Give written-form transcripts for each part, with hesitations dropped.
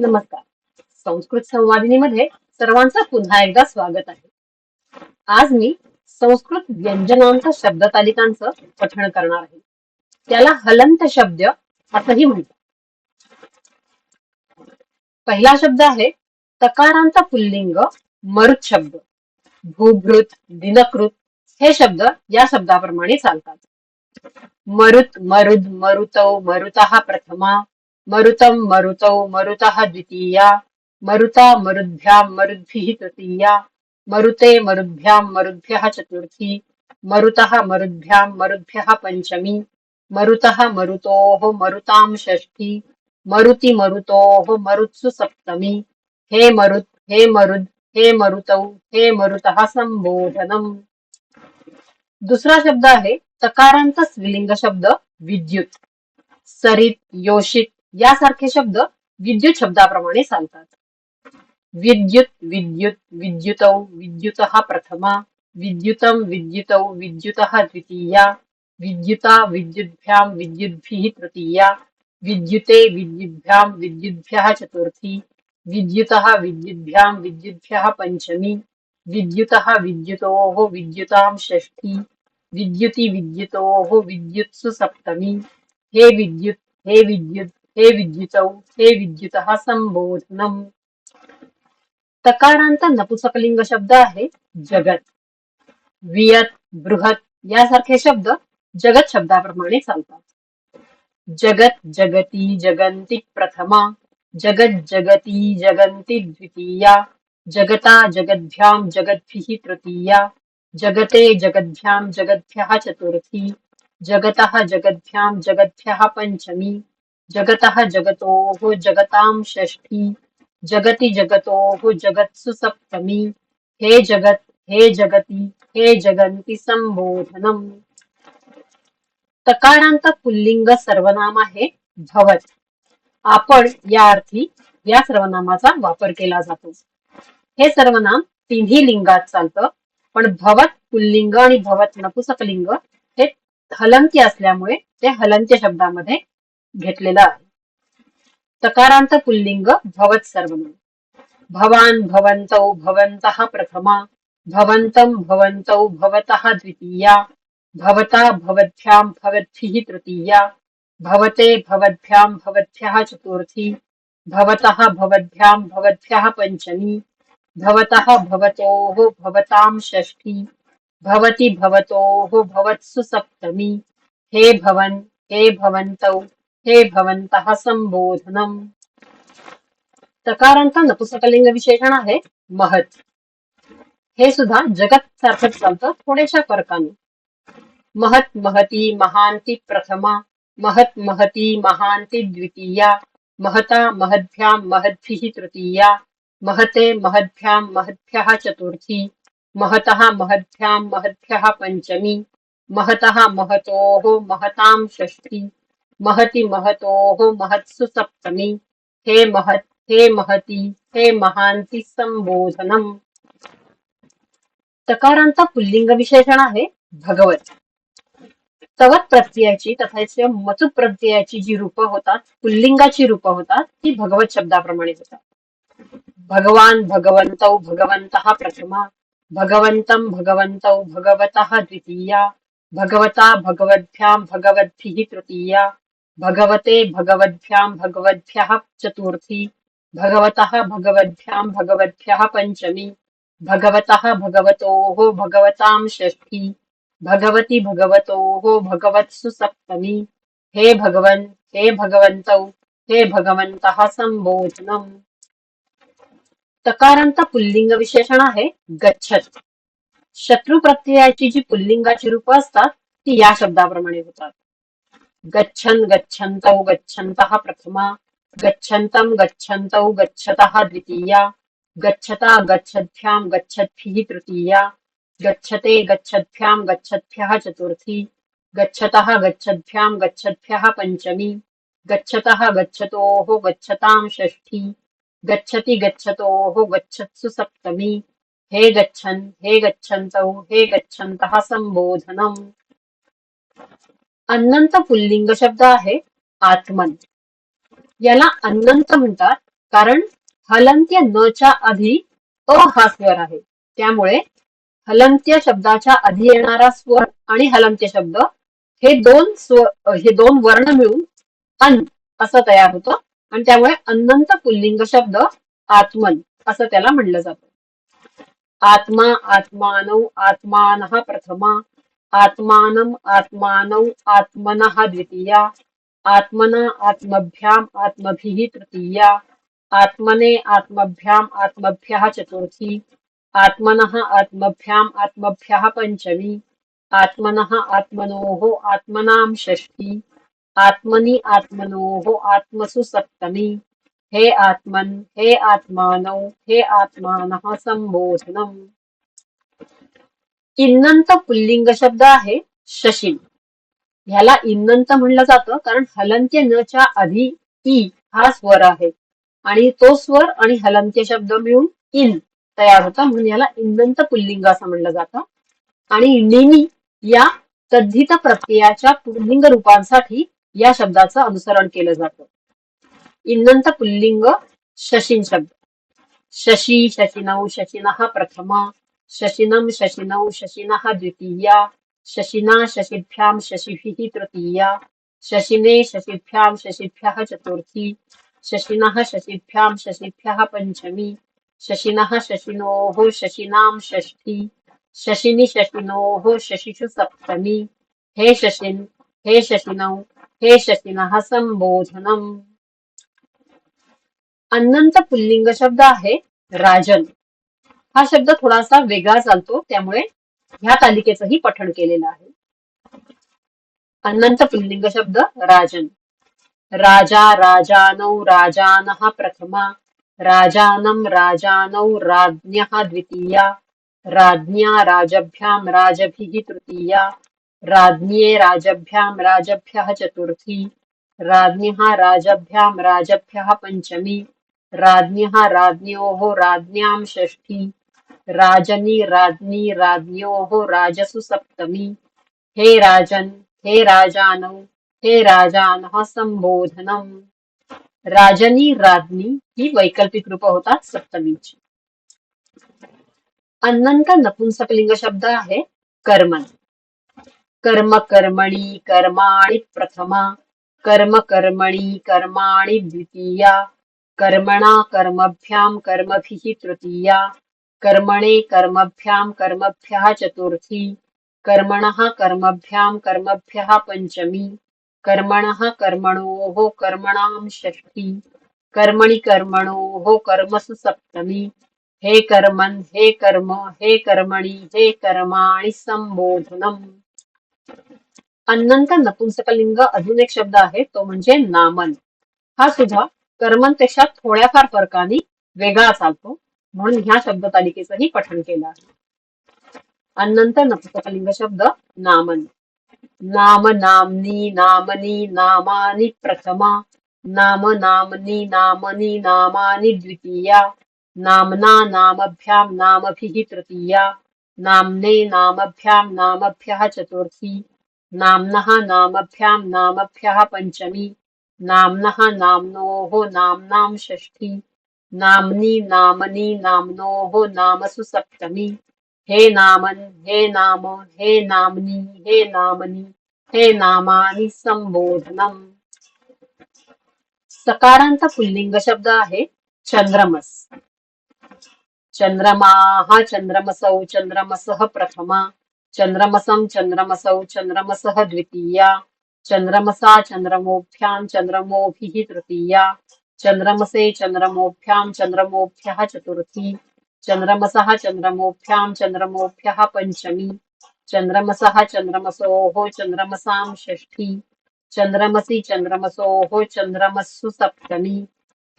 नमस्कार. संस्कृत संवादिनीमध्ये सर्वांचं पुन्हा एकदा स्वागत आहे. आज मी संस्कृत व्यंजनांच्या शब्दतालिकांचं पठण करणार आहे. त्याला हलंत शब्द असंही म्हणतात. पहिला शब्द आहे तकारांत पुल्लिंग मरुत शब्द. भूभृत, दिनकृत हे शब्द या शब्दाप्रमाणे चालतात. मरुत, मरुद, मरुतौ, मरुतः प्रथमा, मरुतं, मरुतौ, मरुतः द्वितीया, मरुता, मरुद्भ्यां, मरुद्भिः तृतीया, मरुते, मरुद्भ्यां, मरुद्भ्यः चतुर्थी, मरुतः, मरुद्भ्यां, मरुद्भ्यः पंचमी, मरुतः, मरुतोः, मरुतां षष्ठी, मरुति, मरुतोः, मरुत्सु सप्तमी. हे मरुत, हे मरुद, हे मरुतौ, हे मरुतः संबोधनम. दुसरा शब्द आहे तकारांत स्त्रीलिंग शब्द विद्युत. सरित, योषित यासारखे शब्द विद्युत शब्दाप्रमाणे चालतात. विद्युत, विद्युत, विद्युतौ, विद्युतः प्रथमा, विद्युतं, विद्युतौ, विद्युतः द्वितीया, विद्युता, विद्युद्भ्यां, विद्युद्भिः तृतीया, विद्युते, विद्युद्भ्यां, विद्युद्भ्यः चतुर्थी, विद्युतः, विद्युद्भ्यां, विद्युद्भ्यः पंचमी, विद्युतः, विद्युतोः, विद्युतां षष्ठी, विद्युति, विद्युतोः, विद्युत्सु सप्तमी. हे विद्युत, हे विद्युत, हे विद्युतौ, हे विद्युतः संबोधनम. तकारांत नपुंसकलिंग शब्द आहे जगत. वियत, बृहत यासारखे शब्द जगत शब्दाप्रमाणे चालतात. जगत, जगती, जगन्ति प्रथमा, जगत, जगती, जगन्ति द्वितीया, जगता, जगद्भ्यां, जगद्भिः तृतीया, जगते, जगद्भ्यां, जगद्भ्यः चतुर्थी, जगतः, जगद्भ्यां, जगद्भ्यः पंचमी, जगतः, जगतोः, जगतां षष्ठी, जगति, जगतोः, जगत्सु सप्तमी. हे जगत, हे जगती, हे जगन्ति संबोधनम. तकारांत पुल्लिंग सर्वनाम आहे भवत. आपण या अर्थी या सर्वनामाचा वापर केला जातो. हे सर्वनाम तिन्ही लिंगात चालतं, पण भवत पुल्लिंग आणि भवत नपुंसकलिंग हे हलंती असल्यामुळे ते हलंत्य शब्दामध्ये घेतलेलं आहे. तकारांत पुल्लिंग भवत सर्वनाम. भवान, भवन्तौ, भवन्तः प्रथमा, भवन्तं, भवन्तौ, भवतः द्वितीया, भवता, भवद्भ्यां, भवद्भिः तृतीया, भवते, भवद्भ्यां, भवद्भ्यः चतुर्थी, भवतः, भवद्भ्यां, भवद्भ्यः पंचमी, भवतः, भवतोः, भवतां षष्ठी, भवति, भवतोः, भवत्सु सप्तमी. हे भवन, हे भवन्तौ, हे भवन्तः संबोधनम. तकारांत नपुंसकलिंग विशेषण आहे महत. हे सुद्धा जगत सारखंच चालतं, थोड्याशा फरकाने. महत, महती, महांति प्रथमा, महत, महती, महांति द्वितीया, महता, महद्भ्यां, महद्भिः तृतीया, महते, महद्भ्यां, महद्भ्यः चतुर्थी, महतः, महद्भ्यां, महद्भ्यः पंचमी, महतः, महतोः, महतां षष्ठी, महति, महतोः, महत्सु सप्तमी. हे महत, हे महती, हे महांति संबोधनम. तकारांत पुल्लिंग विशेषण आहे भगवत. तवत प्रत्ययाची तथा मतु प्रत्ययाची जी रूप होतात, पुल्लिंगाची रूप होतात, ती भगवत शब्दाप्रमाणे होतात. भगवान, भगवन्तौ, भगवन्तः प्रथमा, भगवन्तं, भगवन्तौ, भगवतः द्वितीया, भगवता, भगवद्भ्यां, भगवद्भिः तृतीया, भगवते, भगवद्भ्यां, भगवद्भ्यः चतुर्थी, भगवतः, भगवद्भ्यां, भगवद्भ्यः पंचमी, भगवतः, भगवतोः, भगवतां षष्ठी, भगवति, भगवतोः, भगवत्सु सप्तमी. हे भगवन, हे भगवन्तौ, हे भगवन्तः संबोधनम. तकारांत पुल्लिंग विशेषण आहे गच्छत. शत्रु प्रत्ययाची जी पुल्लिंगाची रूप असतात ती या शब्दाप्रमाणे होतात. गच्छन्, गच्छन्तौ, गच्छन्तः प्रथमा, गच्छन्तं, गच्छन्तौ, गच्छतः द्वितीया, गच्छता, गच्छद्भ्यां, गच्छद्भिः तृतीया, गच्छते, गच्छद्भ्यां, गच्छद्भ्यः चतुर्थी, गच्छतः, गच्छद्भ्यां, गच्छद्भ्यः पंचमी, गच्छतः, गच्छतोः, गच्छतां षष्ठी, गच्छति, गच्छतोः, गच्छत्सु सप्तमी. हे गच्छन्, हे गच्छन्तौ, हे गच्छन्तः संबोधनम. अनंत पुल्लिंग शब्द आहे आत्मन. याला अनंत म्हणतात, कारण हलंत्य न च्या आधी अ हा स्वर आहे. त्यामुळे हलंत्य शब्दाच्या आधी येणारा स्वर आणि हलंत्य शब्द हे दोन वर्ण मिळून अन असं तयार होतं आणि त्यामुळे अनंत पुल्लिंग शब्द आत्मन असं त्याला म्हणलं जातं. आत्मा, आत्मानौ, आत्मानः प्रथमा, आत्मानम्, आत्मानौ, आत्मनः द्वितीया, आत्मना, आत्मभ्याम्, आत्मभिः तृतीया, आत्मने, आत्मभ्याम्, आत्मभ्यः चतुर्थी, आत्मनः, आत्मभ्याम्, आत्मभ्यः पंचमी, आत्मनः, आत्मनोः, आत्मनां षष्ठी, आत्मनि, आत्मनोः, आत्मसु सप्तमी. हे आत्मन, हे आत्मानौ, हे आत्मानः संबोधनम. इन्नंत पुल्लिंग शब्द आहे शशीन. ह्याला इन्नंत म्हणलं जातं कारण हलंत्य न च्या आधी ई हा स्वर आहे आणि तो स्वर आणि हलंत्य शब्द मिळून इन तयार होता म्हणून याला इन्नंत पुल्लिंग असं म्हणलं जातं. आणि निनी या तद्धित प्रत्ययाच्या पुल्लिंग रूपांसाठी या शब्दाचं अनुसरण केलं जातं. इन्नंत पुल्लिंग शशीन शब्द. शशी, शशिनौ, शशिनः प्रथमा, शशिनं, शशिनौ, शशिनः द्वितीया, शशिना, शशिभ्यां, शशिभिः तृतीया, शशिने, शशिभ्यां, शशिभ्यः चतुर्थी, शशिनः, शशिभ्यां, शशिभ्यः पंचमी, शशिनः, शशिनोः, शशिनां षष्ठी, शशिनि, शशिनोः, शशिषु सप्तमी. हे शशिन, हे शशिनौ, हे शशिनः संबोधनम. अनंत पुल्लिंग शब्द आहे राजन. हा शब्द थोडासा वेगळा चालतो त्यामुळे ह्या तालिकेचंही पठण केलेलं आहे. अनंत पुल्लिंग शब्द राजन. राजा, राजानौ, राजानः प्रथमा, राजानं, राजानौ, राज्ञः द्वितीया, राज्ञा, राजभ्यां, राजभिः तृतीया, राज्ञे, राजभ्यां, राजभ्यः चतुर्थी, राज्ञः, राजभ्यां, राजभ्यः पंचमी, राज्ञः, राज्ञोः, राज्ञां षष्ठी, राजनी, राज्ञी, राज्ञोः, राजसु सप्तमी. हे राजन, हे राजानौ, हे राजानः संबोधनम. राजनी, राज्ञी ही वैकल्पिक रूप होतात सप्तमीची. अनंत नपुंसकलिंग शब्द आहे कर्मन. कर्म, कर्मणि, कर्माणि प्रथमा, कर्म, कर्मणि, कर्माणि द्वितीया, कर्मणा, कर्मभ्यां, कर्मभिः तृतीया, कर्मणे, कर्मभ्यां, कर्मभ्यः चतुर्थी, कर्मणः, कर्मभ्यां, कर्मभ्यः पंचमी, कर्मणः, कर्मणोः, कर्मणां षष्ठी, कर्मणि, कर्मणोः, कर्मसु सप्तमी. हे कर्मन, हे कर्म, हे कर्मणि, हे कर्माणि संबोधनम. अनंत नपुंसकलिंग अजून एक शब्द आहे तो म्हणजे नामन. हा सुद्धा कर्मनपेक्षा थोड्याफार फरकाने वेगळा चालतो म्हणून ह्या शब्द तालिकेचंही पठण केलं आहे. अनंत नपुंसकलिंग शब्द नामन. नाम, नामनी, नामनी, नामानि प्रथमा, नाम, नामनी, नामनी, नामानि द्वितीया, नामना, नामभ्यां, नामभिः तृतीया, नाम्ने, नामभ्यां, नामभ्यः चतुर्थी, नाम्नः, नामभ्यां, नामभ्यः पंचमी, नाम्नः, नाम्नोः, नाम्नां षष्ठी, नाम्नि, नामनि, नाम्नोः, नामसु सप्तमी. हे नामन, हे नाम, हे नाम्नि, हे नामनि, हे नामानि संबोधनम. सकारांत पुल्लिंग शब्द आहे चंद्रमस. चंद्रमाः, चंद्रमसौ, चंद्रमसः प्रथमा, चंद्रमसं, चंद्रमसौ, चंद्रमसः द्वितीया, चंद्रमसा, चंद्रमोभ्यां, चंद्रमोभिः तृतीया, चंद्रमसे, चंद्रमोभ्यां, चंद्रमोभ्यः चतुर्थी, चंद्रमसः, चंद्रमोभ्यां, चंद्रमोभ्यः पंचमी, चंद्रमसः, चंद्रमसोः, चंद्रमसां षष्ठी, चंद्रमसि, चंद्रमसोः, चंद्रमस्सु सप्तमी.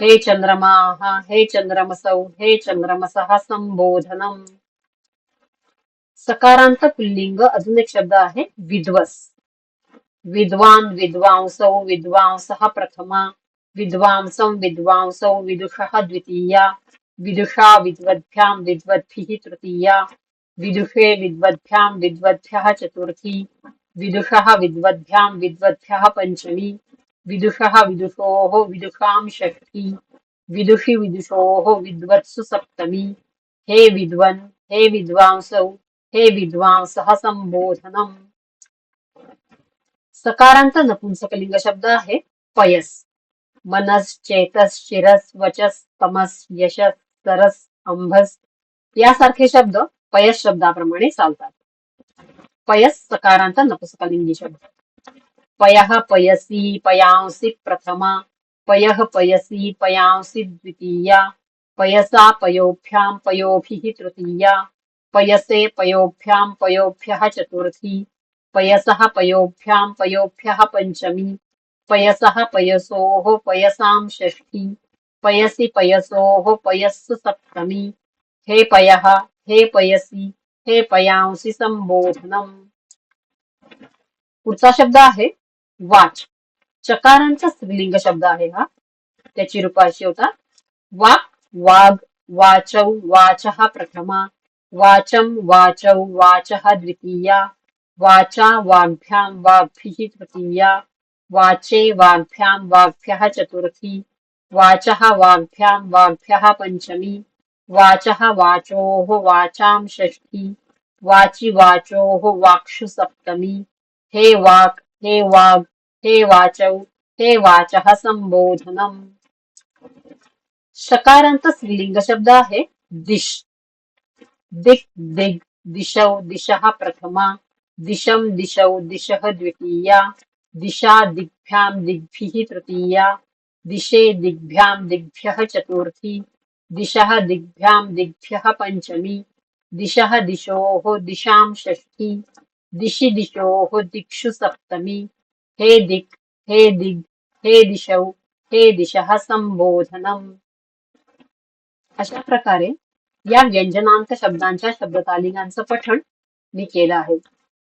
हे चंद्रमाः, हे चंद्रमसौ, हे चंद्रमसः संबोधनम. सकारांत पुल्लिंग अजून एक शब्द आहे विद्वस. विद्वान, विद्वांसौ, विद्वांसः प्रथमा, विद्वांसं, विद्वांसौ, विदुषः द्वितीया, विदुषा, विद्वद्भ्यां, विद्वद्भिः तृतीया, विदुषे, विद्वद्भ्यां, विद्वद्भ्यः चतुर्थी, विदुषः, विद्वद्भ्यां, विद्वद्भ्यः पंचमी, विदुषः, विदुषोः, विदुषां षष्ठी, विदुषी विदुषोः विद्वत्सु सप्तमी हे विद्वन् हे विद्वांसौ हे विद्वांसः संबोधनम्. सकारांत नपुंसकलिंग शब्द आहे पयस. मनस, चेतस, शिरस, वचस, तमस, यशस, सरस, अंभस यासारखे शब्द पयस शब्दाप्रमाणे चालतात. पयस सकारांत नपुंसकलिंगी शब्द. पयः पयसी पयांसी प्रथमा पयः पयसी पयांसी द्वितीया पयसा पयोभ्यां पयोभिः तृतीया पयसे पयोभ्यां पयोभ्यः चतुर्थी पयसः पयोभ्यां पयोभ्यः पंचमी पयसः पयसोः पयसां षष्ठी पयसि पयसोः पयस्सु सप्तमी हे पयः हे पयसी हे पयांसी संबोधनम्. पुढचा शब्द आहे वाच. चकारांचा स्त्रीलिंग शब्द आहे हा. त्याची रूप अशी होतात वाक, वाघ, वाचौ, वाचः प्रथमा वाचं वाचौ वाचः द्वितीया वाचा वाग्भ्यां वाग्भिः तृतीया वाचे वाग्भ्यां वाग्भ्यः चतुर्थी वाचः वाग्भ्यां वाग्भ्यः पंचमी वाचः वाचोः वाचां षष्ठी वाचि वाचोः वाक्षु सप्तमी हे वाक् हे वाग् हे वाचौ हे वाचः संबोधनम्. शकारांत स्त्रीलिंग शब्द आहे दिश. दिक् दिग् दिशौ दिशः प्रथमा दिशं दिशौ दिशः द्वितीया दिशा दिग्भ्यां दिग्भिः तृतीया दिशे दिग्भ्यां दिग्भ्यः चतुर्थी दिशः दिग्भ्यां दिग्भ्यः पंचमी दिशः दिशोः दिशां षष्ठी दिशि दिशोः दिक्षु सप्तमी हे दिक् हे दिग् हे दिशौ हे दिशः संबोधनम्. अशा प्रकारे या व्यंजनांत शब्दांच्या शब्दतालिकांचं पठण मी केलं आहे.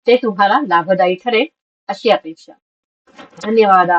ते तुम्हाला लाभदायी ठरेल अशी अपेक्षा. धन्यवाद.